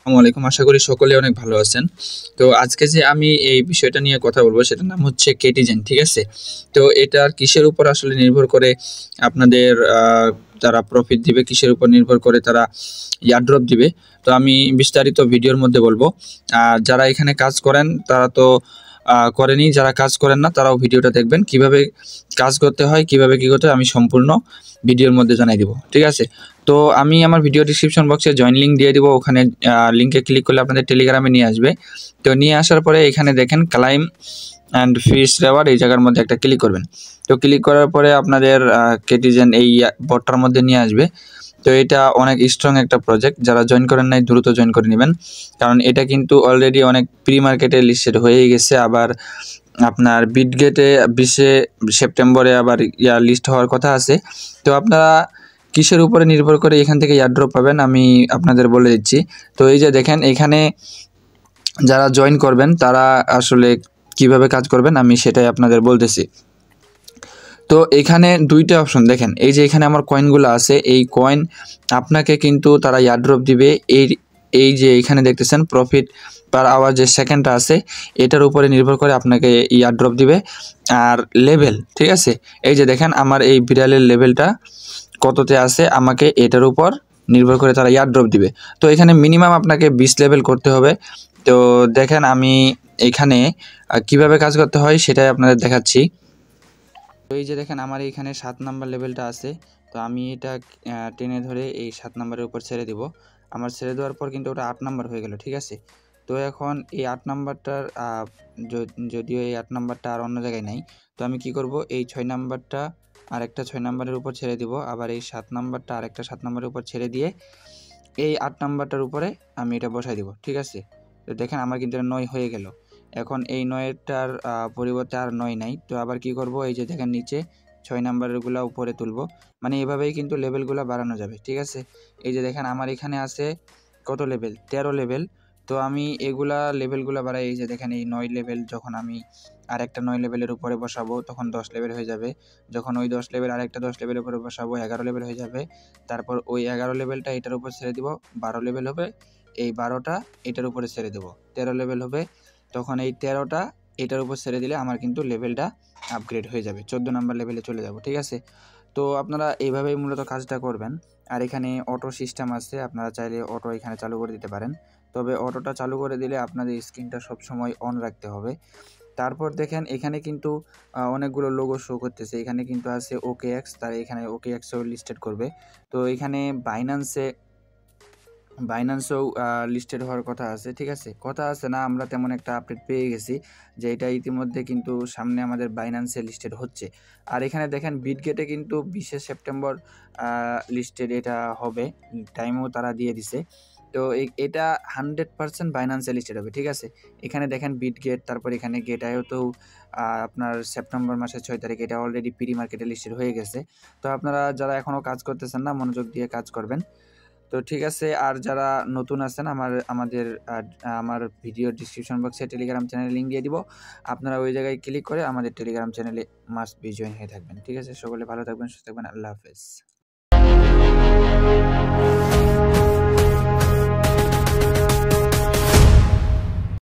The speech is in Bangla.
আসসালামু আলাইকুম। আশা করি সকলে অনেক ভালো আছেন। তো আজকে যে আমি এই বিষয়টা নিয়ে কথা বলবো সেটার নাম হচ্ছে কেটিজেন, ঠিক আছে? তো এটার কিসের উপর আসলে নির্ভর করে আপনাদের তারা প্রফিট দিবে, কিসের উপর নির্ভর করে তারা এয়ারড্রপ দিবে। তো আমি বিস্তারিত ভিডিওর মধ্যে বলবো। আর যারা এখানে কাজ করেন তারা তো করেনি, যারা কাজ করেন না তারাও ভিডিওটা দেখবেন। কিভাবে কাজ করতে হয়, কিভাবে কী করতে হয় আমি সম্পূর্ণ ভিডিওর মধ্যে জানাই দিব, ঠিক আছে? তো আমি আমার ভিডিও ডিসক্রিপশন বক্সে জয়েন লিঙ্ক দিয়ে দিব। ওখানে লিঙ্কে ক্লিক করলে আপনাদের টেলিগ্রামে নিয়ে আসবে। তো নিয়ে আসার পরে এখানে দেখেন ক্লাইম অ্যান্ড ফিস রেওয়ার্ড, এই জায়গার মধ্যে একটা ক্লিক করবেন। তো ক্লিক করার পরে আপনাদের কেটিজেন এই বটটার মধ্যে নিয়ে আসবে। তো এটা অনেক স্ট্রং একটা প্রজেক্ট, যারা জয়েন করেন নাই দ্রুত জয়েন করে নেবেন, কারণ এটা কিন্তু অলরেডি অনেক প্রি মার্কেটে লিস্টেড হয়েই গেছে। আবার আপনার বিটগেটে 20 সেপ্টেম্বরে আবার লিস্ট হওয়ার কথা আছে। তো আপনারা কিসের উপরে নির্ভর করে এখান থেকে এয়ারড্রপ পাবেন আমি আপনাদের বলে দিচ্ছি। তো এই যে দেখেন এখানে যারা জয়েন করবেন তারা আসলে কিভাবে কাজ করবেন আমি সেটাই আপনাদের বলতেছি। তো এখানে দুইটা অপশন দেখেন, এই যে এখানে আমার কয়েনগুলো আছে, এই কয়েন আপনাকে কিন্তু তারা এয়ারড্রপ দিবে। এই যে এখানে দেখতেছেন প্রফিট পার আওয়ার যে সেকেন্ডটা আছে এটার উপরে নির্ভর করে আপনাকে এয়ারড্রপ দিবে। আর লেভেল, ঠিক আছে, এই যে দেখেন আমার এই বিড়ালের লেভেলটা কততে আছে, আমাকে এটার উপর নির্ভর করে তারা এয়ারড্রপ দিবে। তো এখানে মিনিমাম আপনাকে 20 লেভেল করতে হবে। তো দেখেন আমি এখানে কিভাবে কাজ করতে হয় সেটাই আপনাদের দেখাচ্ছি। তো এই যে দেখেন আমার এইখানে 7 নাম্বার লেভেলটা আছে। তো আমি এটা টেনে ধরে এই 7 নাম্বারের উপর ছেড়ে দিব। আমার ছেড়ে দেওয়ার পর কিন্তু ওটা 8 নাম্বার হয়ে গেল, ঠিক আছে? তো এখন এই 8 নাম্বারটার যদিও এই 8 নাম্বারটা আর অন্য জায়গায় নাই। তো আমি কি করব, এই 6 নাম্বারটা আরেকটা 6 নাম্বারের উপর ছেড়ে দিব, আবার এই 7 নাম্বারটা আরেকটা 7 নাম্বারের উপর ছেড়ে দিয়ে এই 8 নাম্বারটার উপরে আমি এটা বসাই দিব, ঠিক আছে? তো দেখেন আমার কিন্তু এটা 9 হয়ে গেল। এখন এই 9টার পরিবর্তে আর 9 নাই। তো আবার কি করব, এই যে দেখেন নিচে 6 নাম্বারেরগুলা উপরে তুলব। মানে এভাবেই কিন্তু লেভেলগুলা বাড়ানো যাবে, ঠিক আছে? এই যে দেখেন আমার এখানে আছে কত লেভেল, 13 লেভেল। তো আমি এগুলা লেভেলগুলা বাড়াই, এই যে দেখেন এই 9 লেভেল যখন আমি আরেকটা 9 লেভেলের উপরে বসাবো তখন 10 লেভেল হয়ে যাবে। যখন ওই 10 লেভেল আরেকটা 10 লেভেলের উপরে বসাবো 11 লেভেল হয়ে যাবে। তারপর ওই 11 লেভেলটা এটার উপর ছেড়ে দিব, 12 লেভেল হবে। এই 12টা এটার উপরে ছেড়ে দেবো, 13 লেভেল হবে। তখন এই 13টা এটার উপর ছেড়ে দিলে আমার কিন্তু লেভেলটা আপগ্রেড হয়ে যাবে, 14 নাম্বার লেভেলে চলে যাব, ঠিক আছে? তো আপনারা এইভাবেই মূলত কাজটা করবেন। আর এখানে অটো সিস্টেম আছে, আপনারা চাইলে অটো এখানে চালু করে দিতে পারেন। তবে অটোটা চালু করে দিলে আপনাদের স্ক্রিনটা সবসময় অন রাখতে হবে। তারপর দেখেন এখানে কিন্তু অনেকগুলো লোগো শো করতেছে। এখানে কিন্তু আছে OKX, তার এখানে OKXও লিস্টেড করবে। তো এখানে বাইন্যান্সেও লিস্টেড হওয়ার কথা আছে, ঠিক আছে? কথা আছে না, আমরা তেমন একটা আপডেট পেয়ে গেছি যে এটা ইতিমধ্যে কিন্তু সামনে আমাদের বাইন্যান্সে লিস্টেড হচ্ছে। আর এখানে দেখেন বিটগেটে কিন্তু 20 সেপ্টেম্বর লিস্টেড এটা হবে, টাইমও তারা দিয়ে দিছে। তো এটা 100% বাইন্যান্সে লিস্টেড হবে, ঠিক আছে? এখানে দেখেন বিটগেট, তারপর এখানে গেটায়ও আপনার সেপ্টেম্বর মাসের 6 তারিখ এটা অলরেডি প্রি মার্কেটে লিস্টেড হয়ে গেছে। তো আপনারা যারা এখনও কাজ করতেছেন না মনোযোগ দিয়ে কাজ করবেন। তো ঠিক আছে, আর যারা নতুন আছেন আমার ভিডিও ডিসক্রিপশন বক্সে টেলিগ্রাম চ্যানেল লিঙ্ক দিয়ে দিব। আপনারা ওই জায়গায় ক্লিক করে আমাদের টেলিগ্রাম চ্যানেলে মাস্ট বি জয়েন হয়ে থাকবেন, ঠিক আছে? সকলে ভালো থাকবেন, সুস্থ থাকবেন। আল্লাহ হাফেজ।